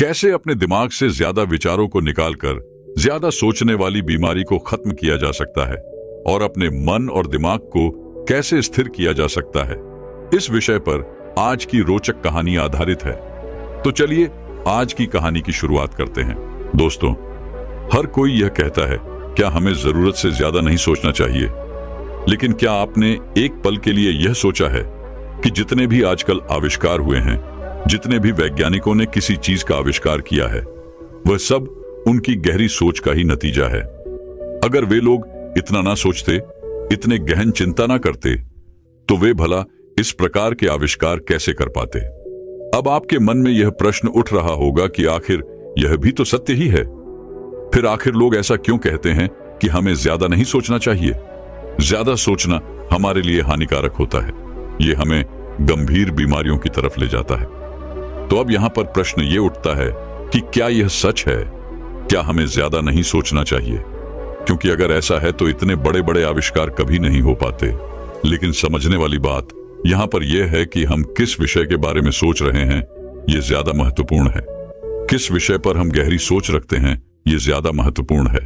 कैसे अपने दिमाग से ज्यादा विचारों को निकालकर ज्यादा सोचने वाली बीमारी को खत्म किया जा सकता है और अपने मन और दिमाग को कैसे स्थिर किया जा सकता है, इस विषय पर आज की रोचक कहानी आधारित है। तो चलिए आज की कहानी की शुरुआत करते हैं। दोस्तों, हर कोई यह कहता है क्या हमें जरूरत से ज्यादा नहीं सोचना चाहिए, लेकिन क्या आपने एक पल के लिए यह सोचा है कि जितने भी आजकल आविष्कार हुए हैं, जितने भी वैज्ञानिकों ने किसी चीज का आविष्कार किया है, वह सब उनकी गहरी सोच का ही नतीजा है। अगर वे लोग इतना ना सोचते, इतने गहन चिंता ना करते, तो वे भला इस प्रकार के आविष्कार कैसे कर पाते। अब आपके मन में यह प्रश्न उठ रहा होगा कि आखिर यह भी तो सत्य ही है। फिर आखिर लोग ऐसा क्यों कहते हैं कि हमें ज्यादा नहीं सोचना चाहिए। ज्यादा सोचना हमारे लिए हानिकारक होता है, यह हमें गंभीर बीमारियों की तरफ ले जाता है। तो अब यहां पर प्रश्न यह उठता है कि क्या यह सच है, क्या हमें ज्यादा नहीं सोचना चाहिए? क्योंकि अगर ऐसा है तो इतने बड़े बड़े आविष्कार कभी नहीं हो पाते। लेकिन समझने वाली बात यहां पर यह है कि हम किस विषय के बारे में सोच रहे हैं, यह ज्यादा महत्वपूर्ण है। किस विषय पर हम गहरी सोच रखते हैं, यह ज्यादा महत्वपूर्ण है।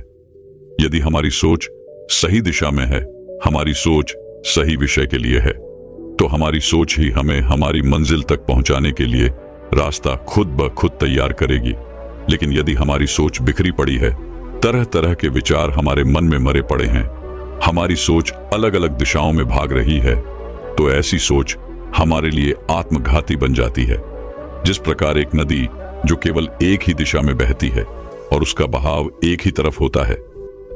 यदि हमारी सोच सही दिशा में है, हमारी सोच सही विषय के लिए है, तो हमारी सोच ही हमें हमारी मंजिल तक पहुंचाने के लिए रास्ता खुद ब खुद तैयार करेगी। लेकिन यदि हमारी सोच बिखरी पड़ी है, तरह तरह के विचार हमारे मन में मरे पड़े हैं, हमारी सोच अलग अलग दिशाओं में भाग रही है, तो ऐसी सोच हमारे लिए आत्मघाती बन जाती है। जिस प्रकार एक नदी जो केवल एक ही दिशा में बहती है और उसका बहाव एक ही तरफ होता है,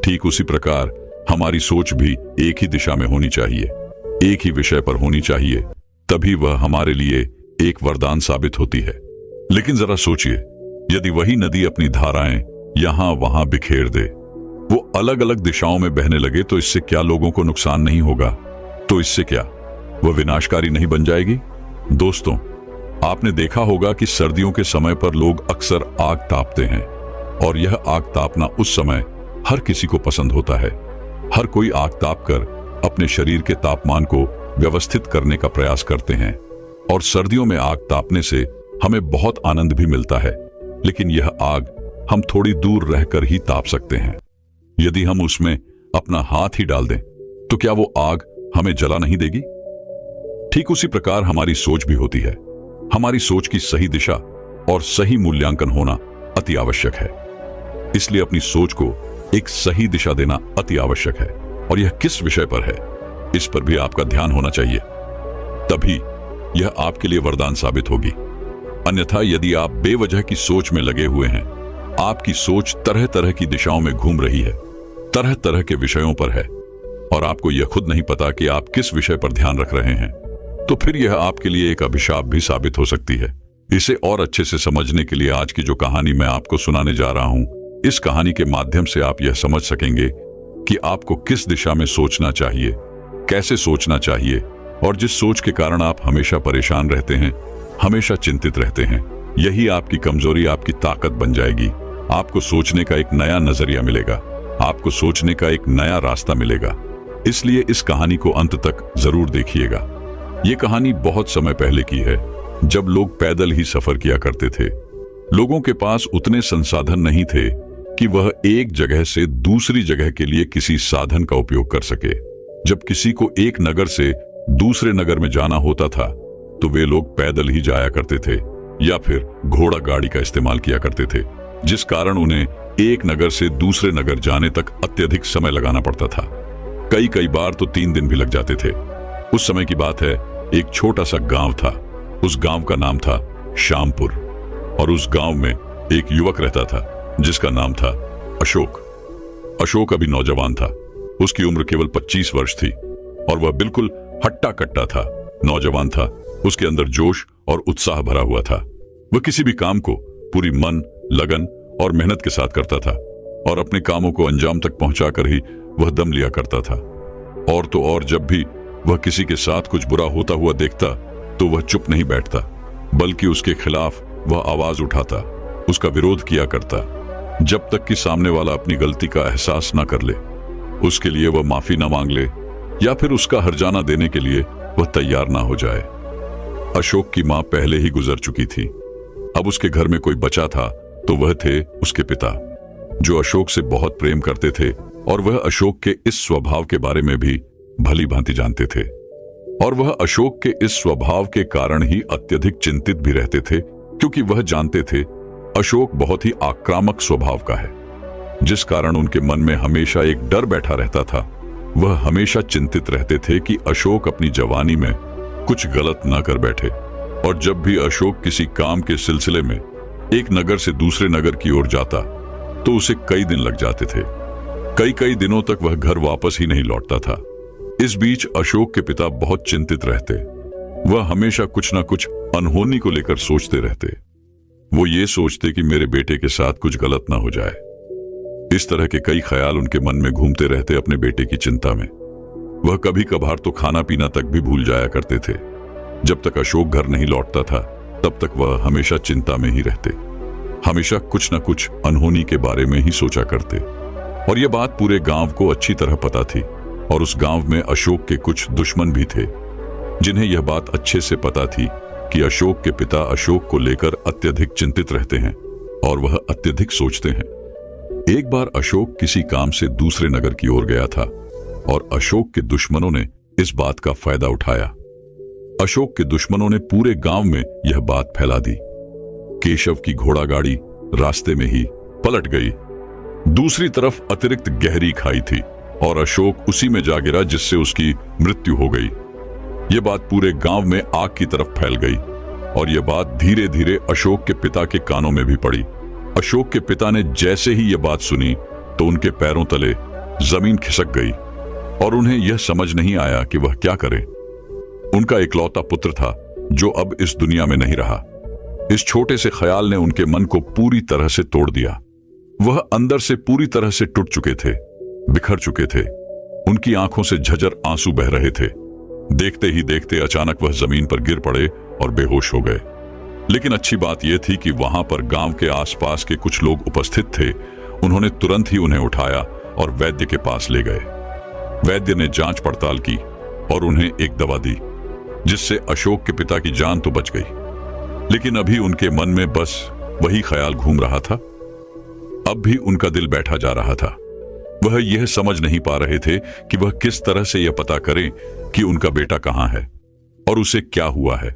ठीक उसी प्रकार हमारी सोच भी एक ही दिशा में होनी चाहिए, एक ही विषय पर होनी चाहिए, तभी वह हमारे लिए एक वरदान साबित होती है। लेकिन जरा सोचिए, यदि वही नदी अपनी धाराएं यहां वहां बिखेर दे, वो अलग अलग दिशाओं में बहने लगे, तो इससे क्या लोगों को नुकसान नहीं होगा? तो इससे क्या वह विनाशकारी नहीं बन जाएगी? दोस्तों, आपने देखा होगा कि सर्दियों के समय पर लोग अक्सर आग तापते हैं, और यह आग तापना उस समय हर किसी को पसंद होता है। हर कोई आग तापकर अपने शरीर के तापमान को व्यवस्थित करने का प्रयास करते हैं, और सर्दियों में आग तापने से हमें बहुत आनंद भी मिलता है। लेकिन यह आग हम थोड़ी दूर रहकर ही ताप सकते हैं। यदि हम उसमें अपना हाथ ही डाल दें, तो क्या वो आग हमें जला नहीं देगी? ठीक उसी प्रकार हमारी सोच भी होती है। हमारी सोच की सही दिशा और सही मूल्यांकन होना अति आवश्यक है। इसलिए अपनी सोच को एक सही दिशा देना अति आवश्यक है। और यह किस विषय पर है, इस पर भी आपका ध्यान होना चाहिए, तभी यह आपके लिए वरदान साबित होगी। अन्यथा यदि आप बेवजह की सोच में लगे हुए हैं, आपकी सोच तरह तरह की दिशाओं में घूम रही है, तरह तरह के विषयों पर है, और आपको यह खुद नहीं पता कि आप किस विषय पर ध्यान रख रहे हैं, तो फिर यह आपके लिए एक अभिशाप भी साबित हो सकती है। इसे और अच्छे से समझने के लिए आज की जो कहानी मैं आपको सुनाने जा रहा हूं, इस कहानी के माध्यम से आप यह समझ सकेंगे कि आपको किस दिशा में सोचना चाहिए, कैसे सोचना चाहिए, और जिस सोच के कारण आप हमेशा परेशान रहते हैं, हमेशा चिंतित रहते हैं, यही आपकी कमजोरी आपकी ताकत बन जाएगी। आपको सोचने का एक नया नजरिया मिलेगा, आपको सोचने का एक नया रास्ता मिलेगा। इसलिए इस कहानी को अंत तक जरूर देखिएगा। ये कहानी बहुत समय पहले की है, जब लोग पैदल ही सफर किया करते थे। लोगों के पास उतने संसाधन नहीं थे कि वह एक जगह से दूसरी जगह के लिए किसी साधन का उपयोग कर सके। जब किसी को एक नगर से दूसरे नगर में जाना होता था, तो वे लोग पैदल ही जाया करते थे या फिर घोड़ा गाड़ी का इस्तेमाल किया करते थे, जिस कारण उन्हें एक नगर से दूसरे नगर जाने तक अत्यधिक समय लगाना पड़ता था। कई कई बार तो 3 दिन भी लग जाते थे। उस समय की बात है, एक छोटा सा गांव था। उस गांव का नाम था श्यामपुर, और उस गांव में एक युवक रहता था जिसका नाम था अशोक। अशोक अभी नौजवान था, उसकी उम्र केवल 25 वर्ष थी, और वह बिल्कुल हट्टा कट्टा था, नौजवान था, उसके अंदर जोश और उत्साह भरा हुआ था। वह किसी भी काम को पूरी मन, लगन और मेहनत के साथ करता था, और अपने कामों को अंजाम तक पहुंचाकर ही वह दम लिया करता था। और तो और जब भी वह किसी के साथ कुछ बुरा होता हुआ देखता, तो वह चुप नहीं बैठता, बल्कि उसके खिलाफ वह आवाज उठाता, उसका विरोध किया करता, जब तक कि सामने वाला अपनी गलती का एहसास ना कर ले, उसके लिए वह माफी ना मांग ले, या फिर उसका हर्जाना देने के लिए वह तैयार ना हो जाए। अशोक की मां पहले ही गुजर चुकी थी। अब उसके घर में कोई बचा था तो वह थे उसके पिता, जो अशोक से बहुत प्रेम करते थे और वह अशोक के इस स्वभाव के बारे में भी भली भांति जानते थे। और वह अशोक के इस स्वभाव के कारण ही अत्यधिक चिंतित भी रहते थे, क्योंकि वह जानते थे अशोक बहुत ही आक्रामक स्वभाव का है, जिस कारण उनके मन में हमेशा एक डर बैठा रहता था। वह हमेशा चिंतित रहते थे कि अशोक अपनी जवानी में कुछ गलत ना कर बैठे। और जब भी अशोक किसी काम के सिलसिले में एक नगर से दूसरे नगर की ओर जाता तो उसे कई दिन लग जाते थे। कई दिनों तक वह घर वापस ही नहीं लौटता था। इस बीच अशोक के पिता बहुत चिंतित रहते। वह हमेशा कुछ ना कुछ अनहोनी को लेकर सोचते रहते। वो ये सोचते कि मेरे बेटे के साथ कुछ गलत ना हो जाए। इस तरह के कई ख्याल उनके मन में घूमते रहते अपने बेटे की चिंता में। वह कभी कभार तो खाना पीना तक भी भूल जाया करते थे। जब तक अशोक घर नहीं लौटता था तब तक वह हमेशा चिंता में ही रहते, हमेशा कुछ न कुछ अनहोनी के बारे में ही सोचा करते। और यह बात पूरे गांव को अच्छी तरह पता थी। और उस गांव में अशोक के कुछ दुश्मन भी थे, जिन्हें यह बात अच्छे से पता थी कि अशोक के पिता अशोक को लेकर अत्यधिक चिंतित रहते हैं और वह अत्यधिक सोचते हैं। एक बार अशोक किसी काम से दूसरे नगर की ओर गया था और अशोक के दुश्मनों ने इस बात का फायदा उठाया। अशोक के दुश्मनों ने पूरे गांव में यह बात फैला दी। केशव की घोड़ा गाड़ी रास्ते में ही पलट गई। दूसरी तरफ अतिरिक्त गहरी खाई थी और अशोक उसी में जा गिरा, जिससे उसकी मृत्यु हो गई। यह बात पूरे गांव में आग की तरफ फैल गई और यह बात धीरे धीरे अशोक के पिता के कानों में भी पड़ी। अशोक के पिता ने जैसे ही यह बात सुनी तो उनके पैरों तले जमीन खिसक गई और उन्हें यह समझ नहीं आया कि वह क्या करें। उनका इकलौता पुत्र था जो अब इस दुनिया में नहीं रहा। इस छोटे से ख्याल ने उनके मन को पूरी तरह से तोड़ दिया। वह अंदर से पूरी तरह से टूट चुके थे, बिखर चुके थे। उनकी आंखों से झझर आंसू बह रहे थे। देखते ही देखते अचानक वह जमीन पर गिर पड़े और बेहोश हो गए। लेकिन अच्छी बात यह थी कि वहां पर गांव के आसपास के कुछ लोग उपस्थित थे। उन्होंने तुरंत ही उन्हें उठाया और वैद्य के पास ले गए। वैद्य ने जांच पड़ताल की और उन्हें एक दवा दी, जिससे अशोक के पिता की जान तो बच गई। लेकिन अभी उनके मन में बस वही ख्याल घूम रहा था। अब भी उनका दिल बैठा जा रहा था। वह यह समझ नहीं पा रहे थे कि वह किस तरह से यह पता करें कि उनका बेटा कहां है और उसे क्या हुआ है।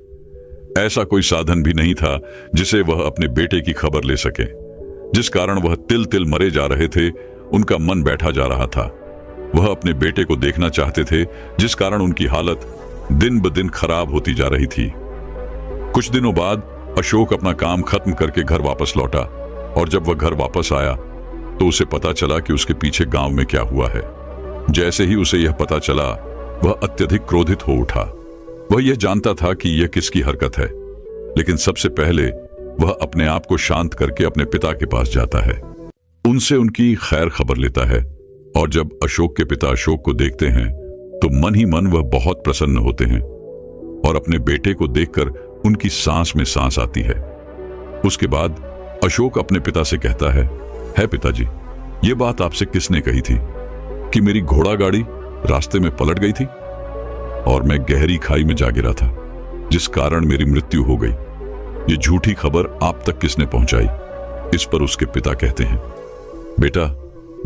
ऐसा कोई साधन भी नहीं था जिसे वह अपने बेटे की खबर ले सके, जिस कारण वह तिल तिल मरे जा रहे थे। उनका मन बैठा जा रहा था। वह अपने बेटे को देखना चाहते थे, जिस कारण उनकी हालत दिन ब दिन खराब होती जा रही थी। कुछ दिनों बाद अशोक अपना काम खत्म करके घर वापस लौटा और जब वह घर वापस आया तो उसे पता चला कि उसके पीछे गांव में क्या हुआ है। जैसे ही उसे यह पता चला वह अत्यधिक क्रोधित हो उठा। वह यह जानता था कि यह किसकी हरकत है, लेकिन सबसे पहले वह अपने आप को शांत करके अपने पिता के पास जाता है, उनसे उनकी खैर खबर लेता है। और जब अशोक के पिता अशोक को देखते हैं तो मन ही मन वह बहुत प्रसन्न होते हैं और अपने बेटे को देखकर उनकी सांस में सांस आती है। उसके बाद अशोक अपने पिता से कहता है पिताजी, ये बात आपसे किसने कही थी कि मेरी घोड़ा गाड़ी रास्ते में पलट गई थी और मैं गहरी खाई में जा गिरा था, जिस कारण मेरी मृत्यु हो गई। ये झूठी खबर आप तक किसने पहुंचाई? इस पर उसके पिता कहते हैं, बेटा,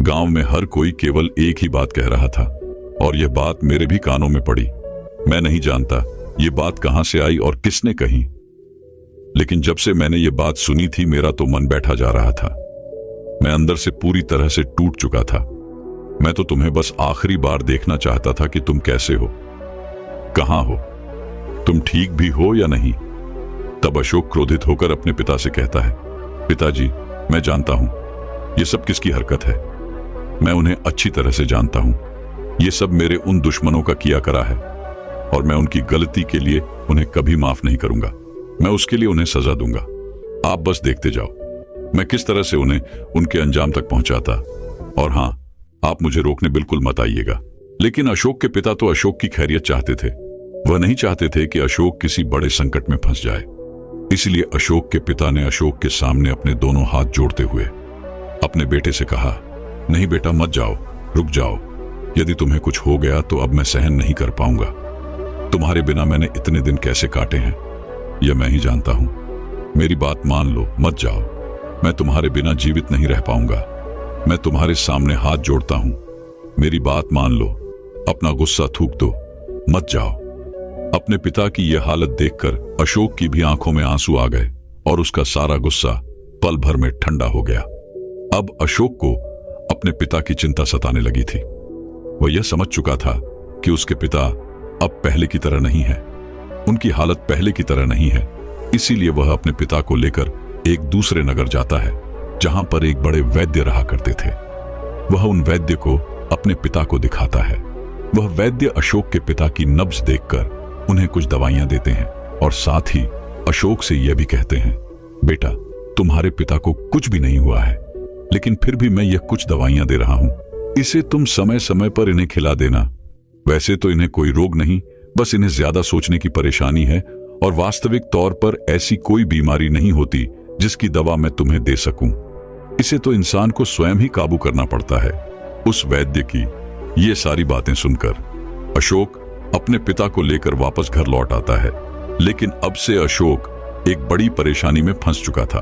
गांव में हर कोई केवल एक ही बात कह रहा था और यह बात मेरे भी कानों में पड़ी। मैं नहीं जानता ये बात कहां से आई और किसने कही, लेकिन जब से मैंने ये बात सुनी थी मेरा तो मन बैठा जा रहा था। मैं अंदर से पूरी तरह से टूट चुका था। मैं तो तुम्हें बस आखिरी बार देखना चाहता था कि तुम कैसे हो, कहां हो, तुम ठीक भी हो या नहीं। तब अशोक क्रोधित होकर अपने पिता से कहता है, पिताजी, मैं जानता हूं ये सब किसकी हरकत है। मैं उन्हें अच्छी तरह से जानता हूं। ये सब मेरे उन दुश्मनों का किया करा है और मैं उनकी गलती के लिए उन्हें कभी माफ नहीं करूंगा। मैं उसके लिए उन्हें सजा दूंगा। आप बस देखते जाओ मैं किस तरह से उन्हें उनके अंजाम तक पहुंचाता। और हां, आप मुझे रोकने बिल्कुल मत आइएगा। लेकिन अशोक के पिता तो अशोक की खैरियत चाहते थे। वह नहीं चाहते थे कि अशोक किसी बड़े संकट में फंस जाए। इसलिए अशोक के पिता ने अशोक के सामने अपने दोनों हाथ जोड़ते हुए अपने बेटे से कहा, नहीं बेटा, मत जाओ, रुक जाओ। यदि तुम्हें कुछ हो गया तो अब मैं सहन नहीं कर पाऊंगा। तुम्हारे बिना मैंने इतने दिन कैसे काटे हैं यह मैं ही जानता हूं। मेरी बात मान लो, मत जाओ। मैं तुम्हारे बिना जीवित नहीं रह पाऊंगा। मैं तुम्हारे सामने हाथ जोड़ता हूं, मेरी बात मान लो। अपना गुस्सा थूक दो, मत जाओ। अपने पिता की यह हालत देखकर अशोक की भी आंखों में आंसू आ गए और उसका सारा गुस्सा पल भर में ठंडा हो गया। अब अशोक को अपने पिता की चिंता सताने लगी थी। वह यह समझ चुका था कि उसके पिता अब पहले की तरह नहीं है, उनकी हालत पहले की तरह नहीं है। इसीलिए वह अपने पिता को लेकर एक दूसरे नगर जाता है जहां पर एक बड़े वैद्य रहा करते थे। वह उन वैद्य को अपने पिता को दिखाता है। वह वैद्य अशोक के पिता की नब्ज देखकर उन्हें कुछ दवाइयां देते हैं और साथ ही अशोक से यह भी कहते हैं, बेटा, तुम्हारे पिता को कुछ भी नहीं हुआ है, लेकिन फिर भी मैं यह कुछ दवाइयां दे रहा हूं, इसे तुम समय समय पर इन्हें खिला देना। वैसे तो इन्हें कोई रोग नहीं, बस इन्हें ज्यादा सोचने की परेशानी है और वास्तविक तौर पर ऐसी कोई बीमारी नहीं होती जिसकी दवा मैं तुम्हें दे सकूं। इसे तो इंसान को स्वयं ही काबू करना पड़ता है। उस वैद्य की ये सारी बातें सुनकर अशोक अपने पिता को लेकर वापस घर लौट आता है, लेकिन अब से अशोक एक बड़ी परेशानी में फंस चुका था।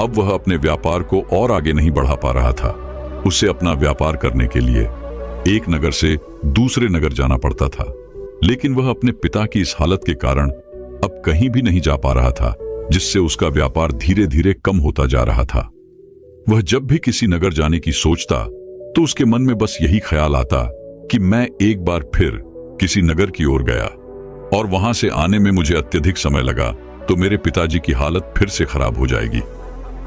अब वह अपने व्यापार को और आगे नहीं बढ़ा पा रहा था। उसे अपना व्यापार करने के लिए एक नगर से दूसरे नगर जाना पड़ता था, लेकिन वह अपने पिता की इस हालत के कारण अब कहीं भी नहीं जा पा रहा था, जिससे उसका व्यापार धीरे धीरे कम होता जा रहा था। वह जब भी किसी नगर जाने की सोचता तो उसके मन में बस यही ख्याल आता कि मैं एक बार फिर किसी नगर की ओर गया और वहां से आने में मुझे अत्यधिक समय लगा तो मेरे पिताजी की हालत फिर से खराब हो जाएगी।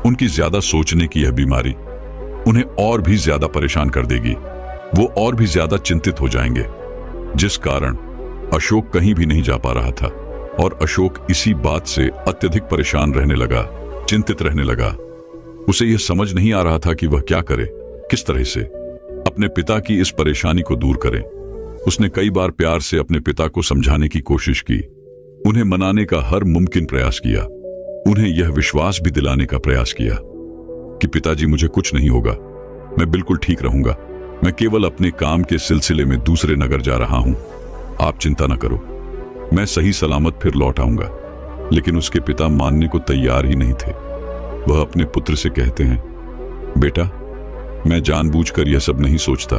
उनकी ज्यादा सोचने की यह बीमारी उन्हें और भी ज्यादा परेशान कर देगी। वो और भी ज्यादा चिंतित हो जाएंगे, जिस कारण अशोक कहीं भी नहीं जा पा रहा था और अशोक इसी बात से अत्यधिक परेशान रहने लगा, चिंतित रहने लगा। उसे यह समझ नहीं आ रहा था कि वह क्या करे, किस तरह से अपने पिता की इस परेशानी को दूर करे। उसने कई बार प्यार से अपने पिता को समझाने की कोशिश की, उन्हें मनाने का हर मुमकिन प्रयास किया, उन्हें यह विश्वास भी दिलाने का प्रयास किया कि पिताजी मुझे कुछ नहीं होगा, मैं बिल्कुल ठीक रहूंगा, मैं केवल अपने काम के सिलसिले में दूसरे नगर जा रहा हूं, आप चिंता न करो, मैं सही सलामत फिर लौट आऊंगा। लेकिन उसके पिता मानने को तैयार ही नहीं थे। वह अपने पुत्र से कहते हैं, बेटा, मैं जानबूझकर यह सब नहीं सोचता,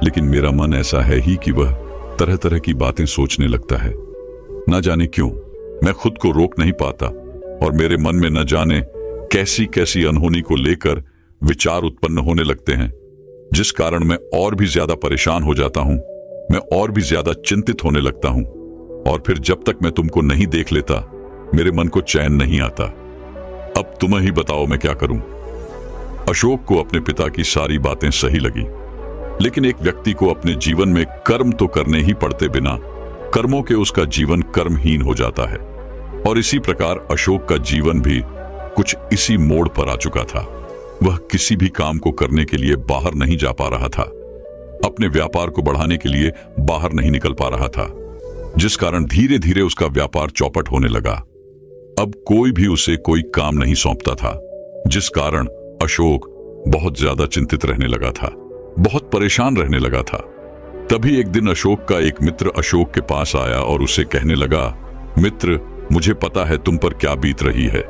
लेकिन मेरा मन ऐसा है ही कि वह तरह तरह की बातें सोचने लगता है। न जाने क्यों मैं खुद को रोक नहीं पाता और मेरे मन में न जाने कैसी कैसी अनहोनी को लेकर विचार उत्पन्न होने लगते हैं, जिस कारण मैं और भी ज्यादा परेशान हो जाता हूं, मैं और भी ज्यादा चिंतित होने लगता हूं और फिर जब तक मैं तुमको नहीं देख लेता मेरे मन को चैन नहीं आता। अब तुम ही बताओ मैं क्या करूं। अशोक को अपने पिता की सारी बातें सही लगी, लेकिन एक व्यक्ति को अपने जीवन में कर्म तो करने ही पड़ते, बिना कर्मों के उसका जीवन कर्महीन हो जाता है। और इसी प्रकार अशोक का जीवन भी कुछ इसी मोड़ पर आ चुका था। वह किसी भी काम को करने के लिए बाहर नहीं जा पा रहा था, अपने व्यापार को बढ़ाने के लिए बाहर नहीं निकल पा रहा था, जिस कारण धीरे धीरे उसका व्यापार चौपट होने लगा। अब कोई भी उसे कोई काम नहीं सौंपता था, जिस कारण अशोक बहुत ज्यादा चिंतित रहने लगा था, बहुत परेशान रहने लगा था। तभी एक दिन अशोक का एक मित्र अशोक के पास आया और उसे कहने लगा, मित्र, मुझे पता है तुम पर क्या बीत रही है।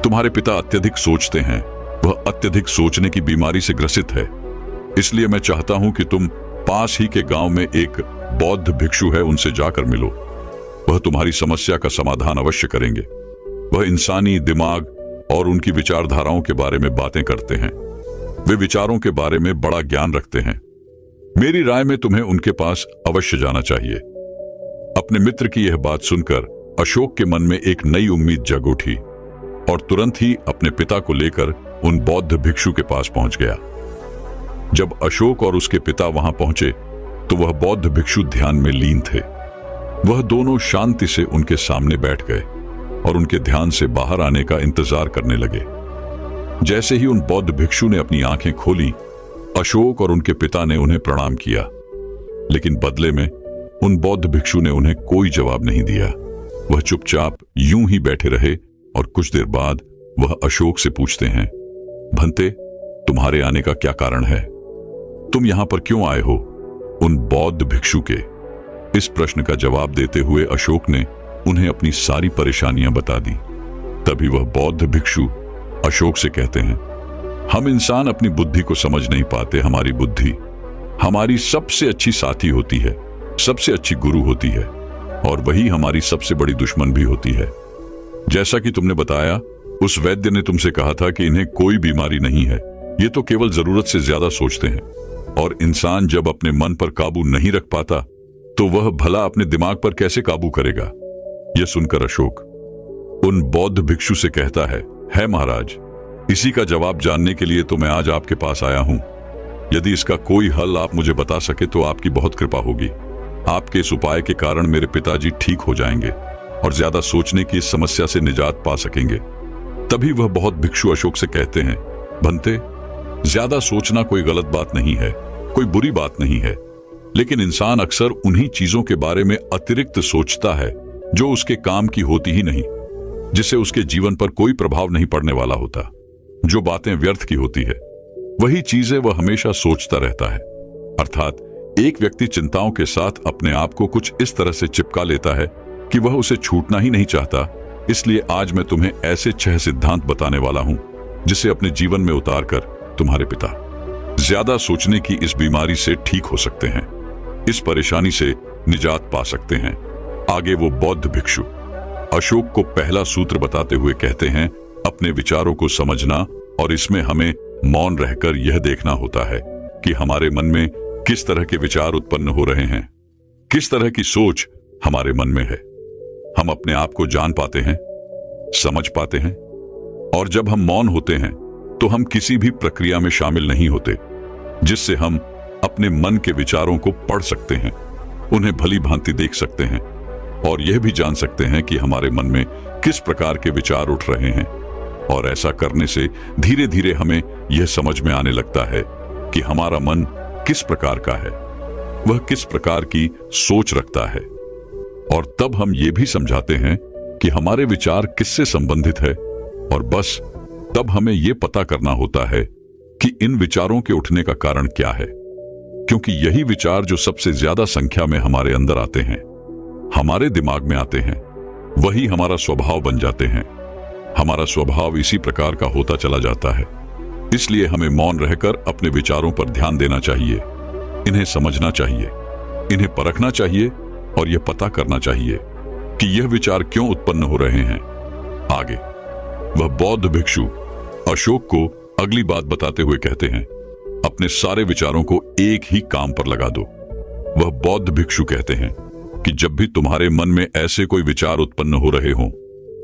तुम्हारे पिता अत्यधिक सोचते हैं, वह अत्यधिक सोचने की बीमारी से ग्रसित है। इसलिए मैं चाहता हूं कि तुम पास ही के गांव में एक बौद्ध भिक्षु है, उनसे जाकर मिलो। वह तुम्हारी समस्या का समाधान अवश्य करेंगे। वह इंसानी दिमाग और उनकी विचारधाराओं के बारे में बातें करते हैं। वे विचारों के बारे में बड़ा ज्ञान रखते हैं। मेरी राय में तुम्हें उनके पास अवश्य जाना चाहिए। अपने मित्र की यह बात सुनकर अशोक के मन में एक नई उम्मीद जग उठी और तुरंत ही अपने पिता को लेकर उन बौद्ध भिक्षु के पास पहुंच गया। जब अशोक और उसके पिता वहां पहुंचे तो वह बौद्ध भिक्षु ध्यान में लीन थे। वह दोनों शांति से उनके सामने बैठ गए और उनके ध्यान से बाहर आने का इंतजार करने लगे। जैसे ही उन बौद्ध भिक्षु ने अपनी आंखें खोली, अशोक और उनके पिता ने उन्हें प्रणाम किया, लेकिन बदले में उन बौद्ध भिक्षु ने उन्हें कोई जवाब नहीं दिया। वह चुपचाप यूं ही बैठे रहे और कुछ देर बाद वह अशोक से पूछते हैं, भंते, तुम्हारे आने का क्या कारण है? तुम यहां पर क्यों आए हो? उन बौद्ध भिक्षु के इस प्रश्न का जवाब देते हुए अशोक ने उन्हें अपनी सारी परेशानियां बता दी। तभी वह बौद्ध भिक्षु अशोक से कहते हैं, हम इंसान अपनी बुद्धि को समझ नहीं पाते। हमारी बुद्धि हमारी सबसे अच्छी साथी होती है, सबसे अच्छी गुरु होती है, और वही हमारी सबसे बड़ी दुश्मन भी होती है। जैसा कि तुमने बताया, उस वैद्य ने तुमसे कहा था कि इन्हें कोई बीमारी नहीं है, ये तो केवल जरूरत से ज्यादा सोचते हैं। और इंसान जब अपने मन पर काबू नहीं रख पाता तो वह भला अपने दिमाग पर कैसे काबू करेगा। यह सुनकर अशोक उन बौद्ध भिक्षु से कहता है महाराज, इसी का जवाब जानने के लिए तो मैं आज आपके पास आया हूं। यदि इसका कोई हल आप मुझे बता सके तो आपकी बहुत कृपा होगी। आपके इस उपाय के कारण मेरे पिताजी ठीक हो जाएंगे और ज्यादा सोचने की इस समस्या से निजात पा सकेंगे। तभी वह बौद्ध भिक्षु अशोक से कहते हैं, भंते, ज्यादा सोचना कोई गलत बात नहीं है, कोई बुरी बात नहीं है, लेकिन इंसान अक्सर उन्हीं चीजों के बारे में अतिरिक्त सोचता है जो उसके काम की होती ही नहीं, जिससे उसके जीवन पर कोई प्रभाव नहीं पड़ने वाला होता। जो बातें व्यर्थ की होती है वही चीजें वह हमेशा सोचता रहता है। अर्थात एक व्यक्ति चिंताओं के साथ अपने आप को कुछ इस तरह से चिपका लेता है कि वह उसे छूटना ही नहीं चाहता। इसलिए आज मैं तुम्हें ऐसे 6 सिद्धांत बताने वाला हूं जिसे अपने जीवन में उतारकर तुम्हारे पिता ज्यादा सोचने की इस बीमारी से ठीक हो सकते हैं, इस परेशानी से निजात पा सकते हैं। आगे वो बौद्ध भिक्षु अशोक को पहला सूत्र बताते हुए कहते हैं, अपने विचारों को समझना, और इसमें हमें मौन रहकर यह देखना होता है कि हमारे मन में किस तरह के विचार उत्पन्न हो रहे हैं, किस तरह की सोच हमारे मन में है। हम अपने आप को जान पाते हैं, समझ पाते हैं, और जब हम मौन होते हैं तो हम किसी भी प्रक्रिया में शामिल नहीं होते, जिससे हम अपने मन के विचारों को पढ़ सकते हैं, उन्हें भली भांति देख सकते हैं, और यह भी जान सकते हैं कि हमारे मन में किस प्रकार के विचार उठ रहे हैं। और ऐसा करने से धीरे धीरे हमें यह समझ में आने लगता है कि हमारा मन किस प्रकार का है, वह किस प्रकार की सोच रखता है। और तब हम ये भी समझाते हैं कि हमारे विचार किससे संबंधित है, और बस तब हमें यह पता करना होता है कि इन विचारों के उठने का कारण क्या है, क्योंकि यही विचार जो सबसे ज्यादा संख्या में हमारे अंदर आते हैं, हमारे दिमाग में आते हैं, वही हमारा स्वभाव बन जाते हैं। हमारा स्वभाव इसी प्रकार का होता चला जाता है। इसलिए हमें मौन रहकर अपने विचारों पर ध्यान देना चाहिए, इन्हें समझना चाहिए, इन्हें परखना चाहिए, और यह पता करना चाहिए कि यह विचार क्यों उत्पन्न हो रहे हैं। आगे वह बौद्ध भिक्षु अशोक को अगली बात बताते हुए कहते हैं, अपने सारे विचारों को एक ही काम पर लगा दो। वह बौद्ध भिक्षु कहते हैं कि जब भी तुम्हारे मन में ऐसे कोई विचार उत्पन्न हो रहे हों,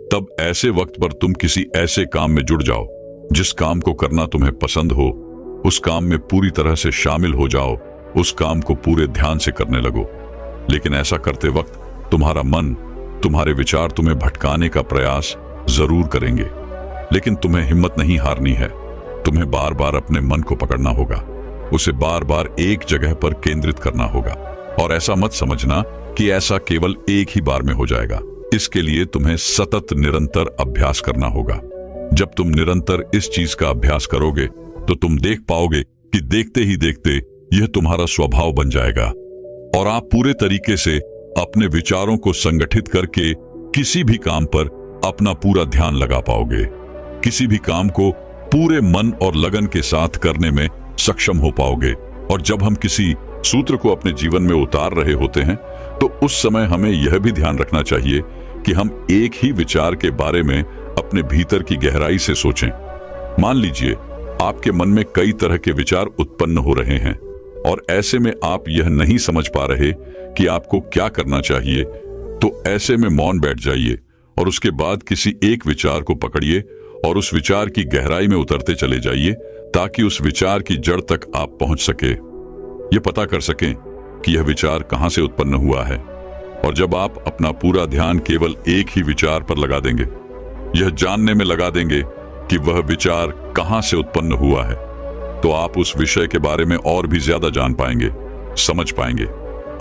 तब ऐसे वक्त पर तुम किसी ऐसे काम में जुड़ जाओ जिस काम को करना तुम्हें पसंद हो। उस काम में पूरी तरह से शामिल हो जाओ, उस काम को पूरे ध्यान से करने लगो। लेकिन ऐसा करते वक्त तुम्हारा मन, तुम्हारे विचार तुम्हें भटकाने का प्रयास जरूर करेंगे, लेकिन तुम्हें हिम्मत नहीं हारनी है। तुम्हें बार बार अपने मन को पकड़ना होगा, उसे बार बार एक जगह पर केंद्रित करना होगा। और ऐसा मत समझना कि ऐसा केवल एक ही बार में हो जाएगा। इसके लिए तुम्हें सतत निरंतर अभ्यास करना होगा। जब तुम निरंतर इस चीज का अभ्यास करोगे तो तुम देख पाओगे कि देखते ही देखते यह तुम्हारा स्वभाव बन जाएगा, और आप पूरे तरीके से अपने विचारों को संगठित करके किसी भी काम पर अपना पूरा ध्यान लगा पाओगे। किसी भी काम को पूरे मन और लगन के साथ करने में सक्षम हो पाओगे। और जब हम किसी सूत्र को अपने जीवन में उतार रहे होते हैं तो उस समय हमें यह भी ध्यान रखना चाहिए कि हम एक ही विचार के बारे में अपने भीतर की गहराई से सोचें। मान लीजिए आपके मन में कई तरह के विचार उत्पन्न हो रहे हैं और ऐसे में आप यह नहीं समझ पा रहे कि आपको क्या करना चाहिए, तो ऐसे में मौन बैठ जाइए और उसके बाद किसी एक विचार को पकड़िए और उस विचार की गहराई में उतरते चले जाइए, ताकि उस विचार की जड़ तक आप पहुंच सके, यह पता कर सकें कि यह विचार कहां से उत्पन्न हुआ है। और जब आप अपना पूरा ध्यान केवल एक ही विचार पर लगा देंगे, यह जानने में लगा देंगे कि वह विचार कहां से उत्पन्न हुआ है, तो आप उस विषय के बारे में और भी ज्यादा जान पाएंगे, समझ पाएंगे।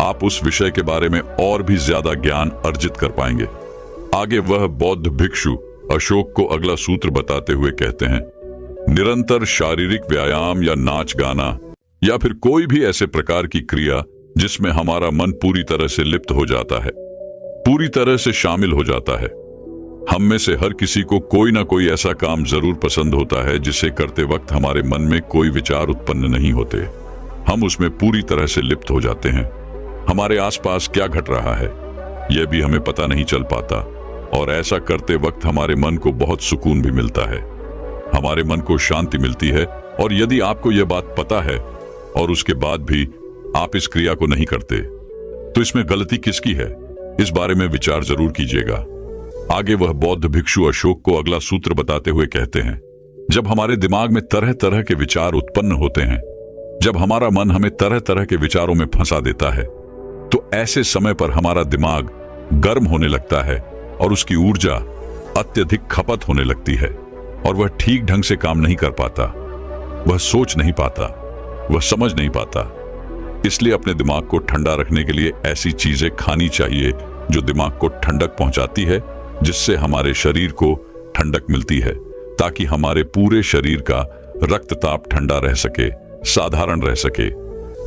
आप उस विषय के बारे में और भी ज्यादा ज्ञान अर्जित कर पाएंगे। आगे वह बौद्ध भिक्षु अशोक को अगला सूत्र बताते हुए कहते हैं, निरंतर शारीरिक व्यायाम या नाच गाना या फिर कोई भी ऐसे प्रकार की क्रिया जिसमें हमारा मन पूरी तरह से लिप्त हो जाता है, पूरी तरह से शामिल हो जाता है, हम में से हर किसी को कोई ना कोई ऐसा काम जरूर पसंद होता है जिसे करते वक्त हमारे मन में कोई विचार उत्पन्न नहीं होते। हम उसमें पूरी तरह से लिप्त हो जाते हैं। हमारे आसपास क्या घट रहा है यह भी हमें पता नहीं चल पाता, और ऐसा करते वक्त हमारे मन को बहुत सुकून भी मिलता है, हमारे मन को शांति मिलती है। और यदि आपको यह बात पता है और उसके बाद भी आप इस क्रिया को नहीं करते, तो इसमें गलती किसकी है, इस बारे में विचार जरूर कीजिएगा। आगे वह बौद्ध भिक्षु अशोक को अगला सूत्र बताते हुए कहते हैं, जब हमारे दिमाग में तरह तरह के विचार उत्पन्न होते हैं, जब हमारा मन हमें तरह तरह के विचारों में फंसा देता है, तो ऐसे समय पर हमारा दिमाग गर्म होने लगता है और उसकी ऊर्जा अत्यधिक खपत होने लगती है और वह ठीक ढंग से काम नहीं कर पाता, वह सोच नहीं पाता, वह समझ नहीं पाता। इसलिए अपने दिमाग को ठंडा रखने के लिए ऐसी चीजें खानी चाहिए जो दिमाग को ठंडक पहुंचाती है, जिससे हमारे शरीर को ठंडक मिलती है, ताकि हमारे पूरे शरीर का रक्तचाप ठंडा रह सके, साधारण रह सके।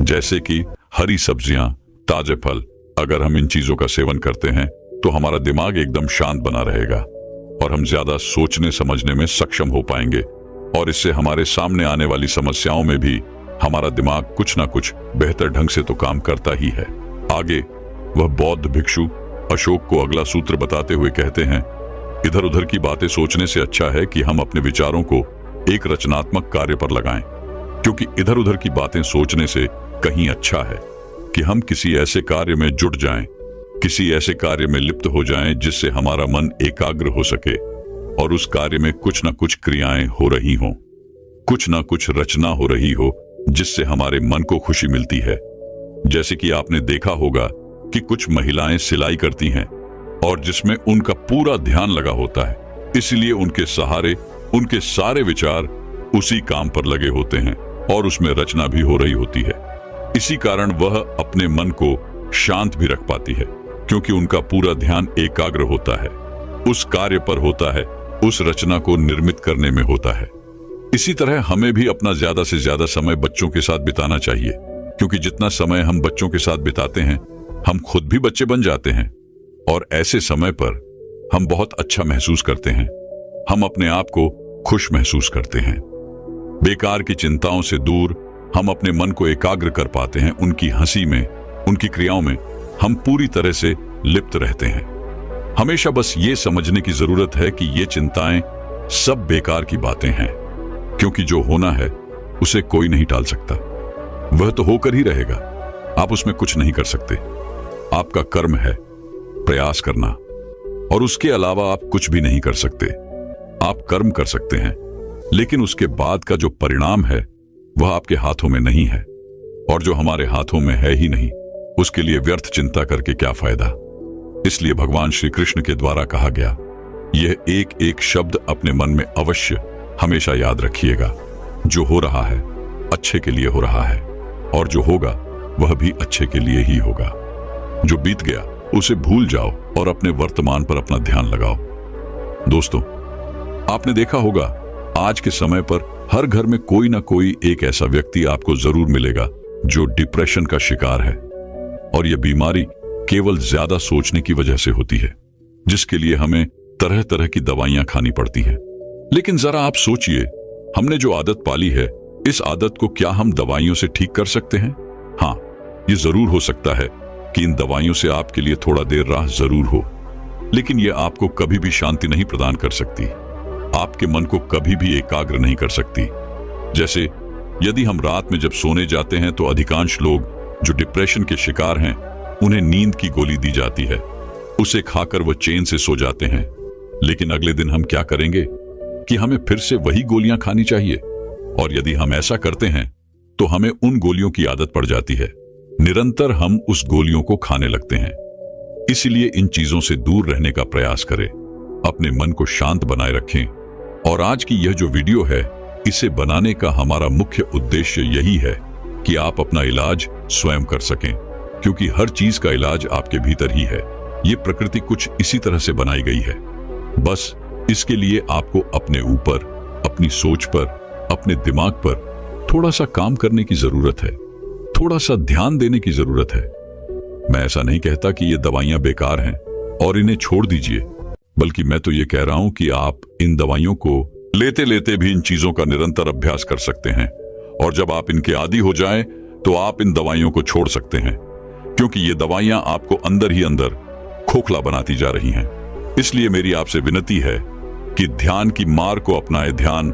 जैसे कि हरी सब्जियां, ताजे फल, अगर हम इन चीजों का सेवन करते हैं तो हमारा दिमाग एकदम शांत बना रहेगा और हम ज्यादा सोचने समझने में सक्षम हो पाएंगे, और इससे हमारे सामने आने वाली समस्याओं में भी हमारा दिमाग कुछ ना कुछ बेहतर ढंग से तो काम करता ही है। आगे वह बौद्ध भिक्षु अशोक को अगला सूत्र बताते हुए कहते हैं, इधर उधर की बातें सोचने से अच्छा है कि हम अपने विचारों को एक रचनात्मक कार्य पर लगाएं, क्योंकि इधर उधर की बातें सोचने से कहीं अच्छा है कि हम किसी ऐसे कार्य में जुट जाएं, किसी ऐसे कार्य में लिप्त हो जाएं जिससे हमारा मन एकाग्र हो सके और उस कार्य में कुछ ना कुछ क्रियाएं हो रही हों, कुछ ना कुछ रचना हो रही हो जिससे हमारे मन को खुशी मिलती है। जैसे कि आपने देखा होगा कि कुछ महिलाएं सिलाई करती हैं और जिसमें उनका पूरा ध्यान लगा होता है, इसलिए उनके सहारे उनके सारे विचार उसी काम पर लगे होते हैं और उसमें रचना भी हो रही होती है। इसी कारण वह अपने मन को शांत भी रख पाती है, क्योंकि उनका पूरा ध्यान एकाग्र होता है, उस कार्य पर होता है, उस रचना को निर्मित करने में होता है। इसी तरह हमें भी अपना ज्यादा से ज्यादा समय बच्चों के साथ बिताना चाहिए, क्योंकि जितना समय हम बच्चों के साथ बिताते हैं, हम खुद भी बच्चे बन जाते हैं और ऐसे समय पर हम बहुत अच्छा महसूस करते हैं, हम अपने आप को खुश महसूस करते हैं। बेकार की चिंताओं से दूर हम अपने मन को एकाग्र कर पाते हैं, उनकी हंसी में, उनकी क्रियाओं में हम पूरी तरह से लिप्त रहते हैं। हमेशा बस ये समझने की जरूरत है कि ये चिंताएं सब बेकार की बातें हैं, क्योंकि जो होना है उसे कोई नहीं टाल सकता, वह तो होकर ही रहेगा, आप उसमें कुछ नहीं कर सकते। आपका कर्म है प्रयास करना, और उसके अलावा आप कुछ भी नहीं कर सकते। आप कर्म कर सकते हैं, लेकिन उसके बाद का जो परिणाम है वह आपके हाथों में नहीं है, और जो हमारे हाथों में है ही नहीं, उसके लिए व्यर्थ चिंता करके क्या फायदा। इसलिए भगवान श्री कृष्ण के द्वारा कहा गया, यह एक एक शब्द अपने मन में अवश्य हमेशा याद रखिएगा, जो हो रहा है अच्छे के लिए हो रहा है, और जो होगा वह भी अच्छे के लिए ही होगा। जो बीत गया उसे भूल जाओ और अपने वर्तमान पर अपना ध्यान लगाओ। दोस्तों, आपने देखा होगा आज के समय पर हर घर में कोई ना कोई एक ऐसा व्यक्ति आपको जरूर मिलेगा जो डिप्रेशन का शिकार है, और यह बीमारी केवल ज्यादा सोचने की वजह से होती है, जिसके लिए हमें तरह तरह की दवाइयां खानी पड़ती हैं। लेकिन जरा आप सोचिए, हमने जो आदत पाली है, इस आदत को क्या हम दवाइयों से ठीक कर सकते हैं? हाँ, ये जरूर हो सकता है कि इन दवाइयों से आपके लिए थोड़ा देर राह जरूर हो, लेकिन यह आपको कभी भी शांति नहीं प्रदान कर सकती, आपके मन को कभी भी एकाग्र नहीं कर सकती। जैसे यदि हम रात में जब सोने जाते हैं तो अधिकांश लोग जो डिप्रेशन के शिकार हैं, उन्हें नींद की गोली दी जाती है, उसे खाकर वह चैन से सो जाते हैं। लेकिन अगले दिन हम क्या करेंगे कि हमें फिर से वही गोलियां खानी चाहिए, और यदि हम ऐसा करते हैं तो हमें उन गोलियों की आदत पड़ जाती है, निरंतर हम उस गोलियों को खाने लगते हैं। इसलिए इन चीजों से दूर रहने का प्रयास करें, अपने मन को शांत बनाए रखें। और आज की यह जो वीडियो है, इसे बनाने का हमारा मुख्य उद्देश्य यही है कि आप अपना इलाज स्वयं कर सकें, क्योंकि हर चीज का इलाज आपके भीतर ही है। ये प्रकृति कुछ इसी तरह से बनाई गई है, बस इसके लिए आपको अपने ऊपर, अपनी सोच पर, अपने दिमाग पर थोड़ा सा काम करने की जरूरत है, थोड़ा सा ध्यान देने की जरूरत है। मैं ऐसा नहीं कहता कि ये दवाइयां बेकार हैं और इन्हें छोड़ दीजिए, बल्कि मैं तो ये कह रहा हूं कि आप इन दवाइयों को लेते लेते भी इन चीजों का निरंतर अभ्यास कर सकते हैं, और जब आप इनके आदी हो जाएं तो आप इन दवाइयों को छोड़ सकते हैं, क्योंकि ये दवाइयां आपको अंदर ही अंदर खोखला बनाती जा रही हैं। इसलिए मेरी आपसे विनती है कि ध्यान की मार को अपनाएं। ध्यान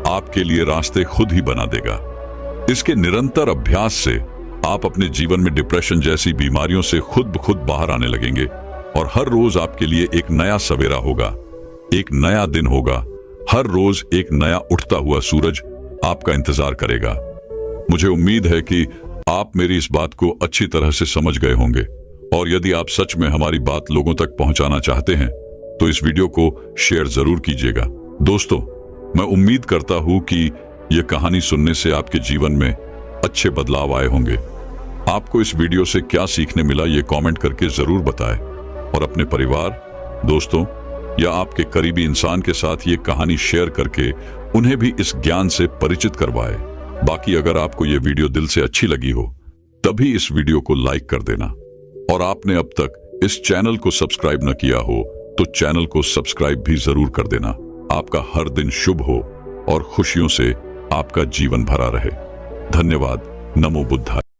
आपके लिए रास्ते खुद ही बना देगा। इसके निरंतर अभ्यास से आप अपने जीवन में डिप्रेशन जैसी बीमारियों से खुद ब खुद बाहर आने लगेंगे, और हर रोज आपके लिए एक नया सवेरा होगा, एक नया दिन होगा। हर रोज एक नया उठता हुआ सूरज आपका इंतजार करेगा। मुझे उम्मीद है कि आप मेरी इस बात को अच्छी तरह से समझ गए होंगे, और यदि आप सच में हमारी बात लोगों तक पहुंचाना चाहते हैं तो इस वीडियो को शेयर जरूर कीजिएगा। दोस्तों, मैं उम्मीद करता हूं कि यह कहानी सुनने से आपके जीवन में अच्छे बदलाव आए होंगे। आपको इस वीडियो से क्या सीखने मिला ये कमेंट करके जरूर बताएं, और अपने परिवार, दोस्तों या आपके करीबी इंसान के साथ ये कहानी शेयर करके उन्हें भी इस ज्ञान से परिचित करवाएं। बाकी अगर आपको ये वीडियो दिल से अच्छी लगी हो तभी इस वीडियो को लाइक कर देना, और आपने अब तक इस चैनल को सब्सक्राइब न किया हो तो चैनल को सब्सक्राइब भी जरूर कर देना। आपका हर दिन शुभ हो और खुशियों से आपका जीवन भरा रहे। धन्यवाद। नमो बुद्धाय।